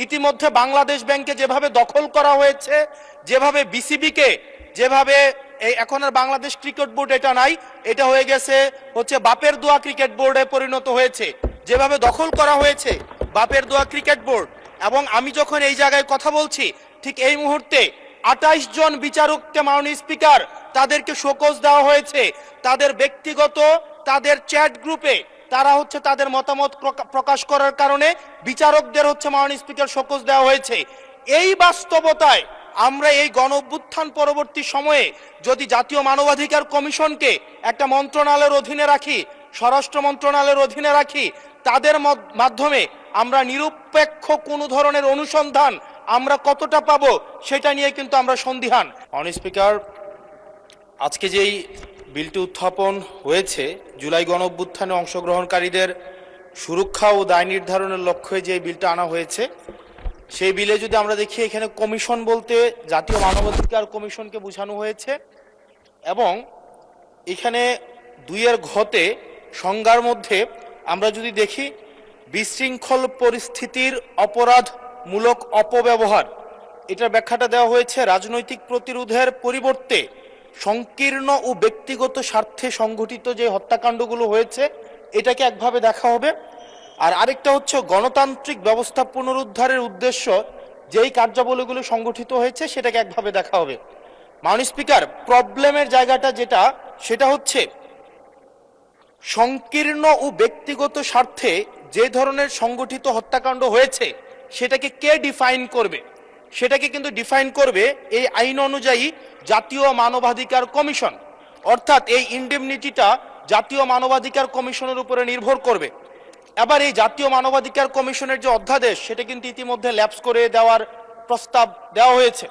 ইতিমধ্যে বাংলাদেশ ব্যাংকে যেভাবে দখল করা হয়েছে, যেভাবে বিসিবিকে যেভাবে এখন আর বাংলাদেশ ক্রিকেট বোর্ড এটা নাই, এটা হয়ে গেছে হচ্ছে বাপের দোয়া ক্রিকেট বোর্ডে পরিণত হয়েছে, যেভাবে দখল করা হয়েছে বাপের দোয়া ক্রিকেট বোর্ড। এবং আমি যখন এই জায়গায় কথা বলছি, ঠিক এই মুহূর্তে 28 জন বিচারককে মাননীয় স্পিকার তাদেরকে শোকজ দেওয়া হয়েছে। তাদের ব্যক্তিগত তাদের চ্যাট গ্রুপে তারা হচ্ছে তাদের মতামত প্রকাশ করার কারণে বিচারকদের হচ্ছে মাননীয় স্পিকার শোকজ দেওয়া হয়েছে। এই বাস্তবতায় আমরা এই গণ অভ্যুত্থান পরবর্তী সময়ে যদি জাতীয় মানবাধিকার কমিশনকে একটা মন্ত্রণালয়ের অধীনে রাখি, স্বরাষ্ট্র মন্ত্রণালয়ের অধীনে রাখি, তাদের মাধ্যমে আমরা নিরপেক্ষ কোনো ধরনের অনুসন্ধান আমরা কতটা পাবো সেটা নিয়ে কিন্তু আমরা সন্দিহান। মাননীয় স্পিকার, আজকে যেই বিলটি উত্থাপন হয়েছে, জুলাই গণ অভ্যুত্থানে অংশগ্রহণকারীদের সুরক্ষা ও দায় নির্ধারণের লক্ষ্যে যে বিলটা আনা হয়েছে, সেই বিলে যদি আমরা দেখি এখানে কমিশন বলতে জাতীয় মানবাধিকার কমিশনকে বোঝানো হয়েছে। এবং এখানে 2 ঘতে সংজ্ঞার মধ্যে আমরা যদি দেখি, বিশৃঙ্খল পরিস্থিতির অপরাধমূলক অপব্যবহার, এটার ব্যাখ্যাটা দেওয়া হয়েছে রাজনৈতিক প্রতিরোধের পরিবর্তে সংকীর্ণ ও ব্যক্তিগত স্বার্থে সংঘটিত যে হত্যাকাণ্ডগুলো হয়েছে এটাকে একভাবে দেখা হবে। আর আরেকটা হচ্ছে গণতান্ত্রিক ব্যবস্থা পুনরুদ্ধারের উদ্দেশ্য যেই কার্যাবলীগুলো সংগঠিত হয়েছে সেটাকে একভাবে দেখা হবে। মাননীয় স্পিকার, প্রবলেমের জায়গাটা যেটা সেটা হচ্ছে সংকীর্ণ ও ব্যক্তিগত স্বার্থে যে ধরনের সংগঠিত হত্যাকাণ্ড হয়েছে সেটাকে কে ডিফাইন করবে, সেটাকে কিন্তু ডিফাইন করবে এই আইন অনুযায়ী জাতীয় মানবাধিকার কমিশন। অর্থাৎ এই ইনডেমনিটিটা জাতীয় মানবাধিকার কমিশনের উপরে নির্ভর করবে। এবার এই জাতীয় মানবাধিকার কমিশনের যে অধ্যাদেশ সেটা কিন্তু ইতিমধ্যে ল্যাপস করে দেওয়ার প্রস্তাব দেওয়া হয়েছে।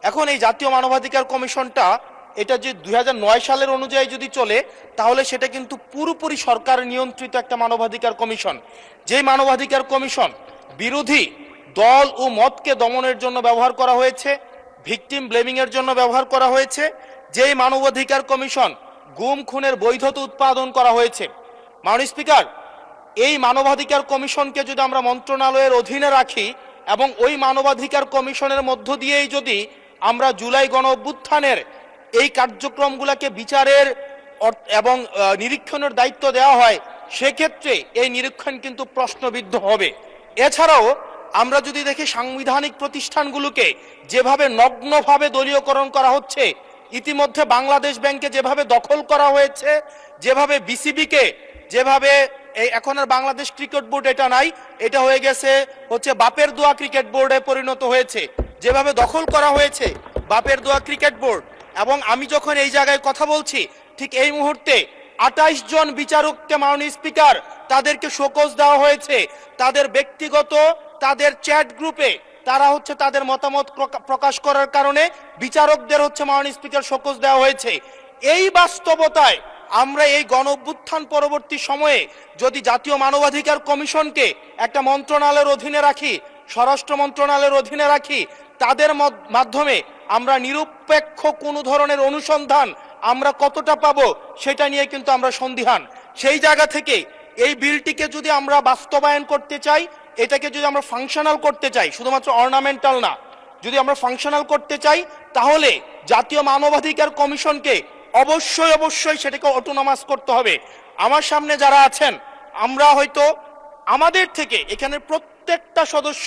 এখন এই জাতীয় মানবাধিকার কমিশনটা এটা যে 2009 সালের অনুযায়ী যদি চলে তাহলে সেটা কিন্তু পুরোপুরি সরকার নিয়ন্ত্রিত একটা মানবাধিকার কমিশন। যেই মানবাধিকার কমিশন বিরোধী দল ও মতকে দমনের জন্য ব্যবহার করা হয়েছে, ভিকটিম ব্লেমিং এর জন্য ব্যবহার করা হয়েছে, যেই মানবাধিকার কমিশন গুম খুনের বৈধতা উৎপাদন করা হয়েছে। মাননীয় স্পিকার, এই মানবাধিকার কমিশনকে যদি আমরা মন্ত্রণালয়ের অধীনে রাখি এবং ওই মানবাধিকার কমিশনের মধ্য দিয়েই যদি আমরা জুলাই গণ অভ্যুত্থানের এই কার্যক্রমগুলোকে বিচারের এবং নিরীক্ষণের দায়িত্ব দেওয়া হয়, সেক্ষেত্রে এই নিরীক্ষণ কিন্তু প্রশ্নবিদ্ধ হবে। এছাড়াও আমরা যদি দেখি সাংবিধানিক প্রতিষ্ঠানগুলোকে যেভাবে নগ্নভাবে দলীয়করণ করা হচ্ছে, ইতিমধ্যে বাংলাদেশ ব্যাংকে যেভাবে দখল করা হয়েছে, যেভাবে বিসিবিকে যেভাবে এখন আর বাংলাদেশ ক্রিকেট বোর্ড এটা নাই, এটা হয়ে গেছে হচ্ছে বাপের দোয়া ক্রিকেট বোর্ডে পরিণত হয়েছে, যেভাবে দখল করা হয়েছে বাপের দোয়া ক্রিকেট বোর্ড। এবং আমি যখন এই জায়গায় কথা বলছি, ঠিক এই মুহূর্তে 28 জন বিচারককে মাননীয় স্পিকার তাদেরকে শোকজ দেওয়া হয়েছে। তাদের ব্যক্তিগত তাদের চ্যাট গ্রুপে তারা হচ্ছে তাদের মতামত প্রকাশ করার কারণে বিচারকদের হচ্ছে মাননীয় স্পিকার শোকজ দেওয়া হয়েছে। এই বাস্তবতায় আমরা এই গণ অভ্যুত্থান পরবর্তী সময়ে যদি জাতীয় মানবাধিকার কমিশনকে একটা মন্ত্রণালয়ের অধীনে রাখি, স্বরাষ্ট্র মন্ত্রণালয়ের অধীনে রাখি, তাদের মাধ্যমে আমরা নিরপেক্ষ কোনো ধরনের অনুসন্ধান আমরা কতটা পাবো সেটা নিয়ে কিন্তু আমরা সন্দিহান। সেই জায়গা থেকে এই বিলটিকে যদি আমরা বাস্তবায়ন করতে চাই, এটাকে যদি আমরা ফাংশনাল করতে চাই, শুধুমাত্র অর্নামেন্টাল না, যদি আমরা ফাংশনাল করতে চাই তাহলে জাতীয় মানবাধিকার কমিশনকে অবশ্যই সেটাকে অটোনমাস করতে হবে। আমার সামনে যারা আছেন, আমরা হয়তো আমাদের থেকে এখানে প্রত্যেকটা সদস্য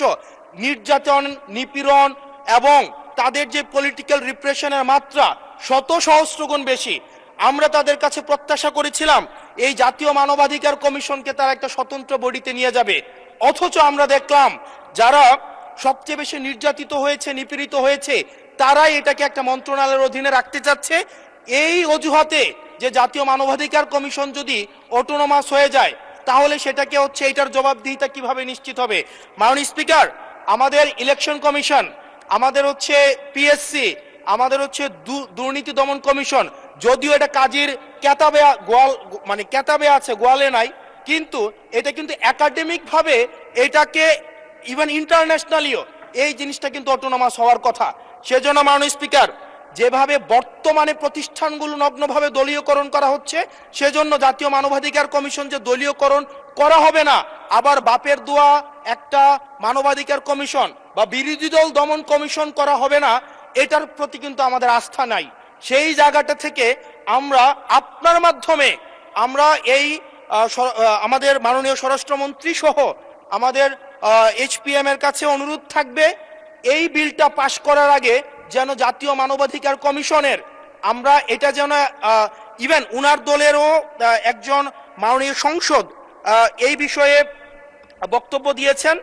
নির্যাতন, নিপীড়ন এবং তাদের যে পলিটিক্যাল রিপ্রেশনের মাত্রা শত সহস্রগুণ বেশি। আমরা তাদের কাছে প্রত্যাশা করেছিলাম এই জাতীয় মানবাধিকার কমিশনকে তারা একটা স্বতন্ত্র বডিতে নিয়ে যাবে, অথচ আমরা দেখলাম যারা সবচেয়ে বেশি নির্যাতিত হয়েছে, নিপীড়িত হয়েছে, তারাই এটাকে একটা মন্ত্রণালয়ের অধীনে রাখতে চাচ্ছে। এই অজুহাতে যে জাতীয় মানবাধিকার কমিশন যদি অটোনমাস হয়ে যায় তাহলে সেটাকে হচ্ছে এটার জবাবদিহিতা কিভাবে নিশ্চিত হবে। মাননীয় স্পিকার, আমাদের ইলেকশন কমিশন, আমাদের হচ্ছে পিএসসি, আমাদের হচ্ছে দুর্নীতি দমন কমিশন, যদিও এটা কাজের কেতাবে কেতাবে আছে, গোয়ালে নাই, কিন্তু এটা কিন্তু একাডেমিক ভাবে এটাকে ইভেন ইন্টারন্যাশনালিও এই জিনিসটা কিন্তু অটোনমাস হওয়ার কথা। সেজন্য মাননীয় স্পিকার, যেভাবে বর্তমানে প্রতিষ্ঠানগুলো নগ্নভাবে দলীয়করণ করা হচ্ছে, সেজন্য জাতীয় মানবাধিকার কমিশন যে দলীয়করণ করা হবে না, আবার বাপের দোয়া একটা মানবাধিকার কমিশন বা বিরোধী দল দমন কমিশন করা হবে না, এটার প্রতি কিন্তু আমাদের আস্থা নাই। সেই জায়গাটা থেকে আমরা আপনার মাধ্যমে আমরা এই আমাদের মাননীয় স্বরাষ্ট্রমন্ত্রী সহ আমাদের HPM এর কাছে অনুরোধ থাকবে, এই বিলটা পাশ করার আগে যেন জাতীয় মানবাধিকার কমিশনের আমরা এটা যেন ইভেন উনার দলেরও একজন মাননীয় সংসদ এই বিষয়ে বক্তব্য দিয়েছেন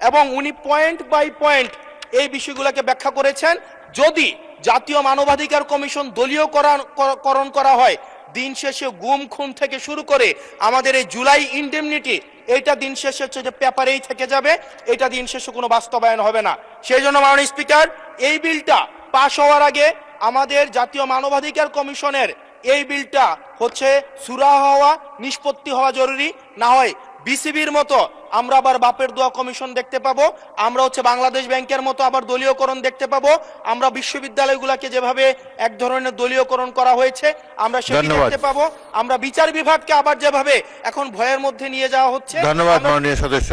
এবং উনি পয়েন্ট বাই পয়েন্ট এই বিষয়গুলোকে ব্যাখ্যা করেছেন। যদি জাতীয় মানবাধিকার কমিশন দলীয়করণ করা হয়, দিন শেষে গুম খুন থেকে শুরু করে আমাদের এই জুলাই ইনডেমনিটি, এইটা দিন শেষে হচ্ছে যে পেপারেই থেকে যাবে, এটা দিন শেষে কোনো বাস্তবায়ন হবে না। সেই জন্য মাননীয় স্পিকার, এই বিলটা পাশ হওয়ার আগে আমাদের জাতীয় মানবাধিকার কমিশনের এই বিলটা হচ্ছে সুরাহা হওয়া, নিষ্পত্তি হওয়া জরুরি। না হয় বিসিবির মতো আমরা আবার বাপের দোয়া কমিশন দেখতে পাবো, আমরা হচ্ছে বাংলাদেশ ব্যাংকের মতো আবার দলীয়করণ দেখতে পাবো, আমরা বিশ্ববিদ্যালয়গুলোকে যেভাবে এক ধরনের দলীয়করণ করা হয়েছে আমরা সেটা দেখতে পাবো, আমরা বিচার বিভাগকে আবার যেভাবে এখন ভয়ের মধ্যে নিয়ে যাওয়া হচ্ছে। ধন্যবাদ মাননীয় সদস্য।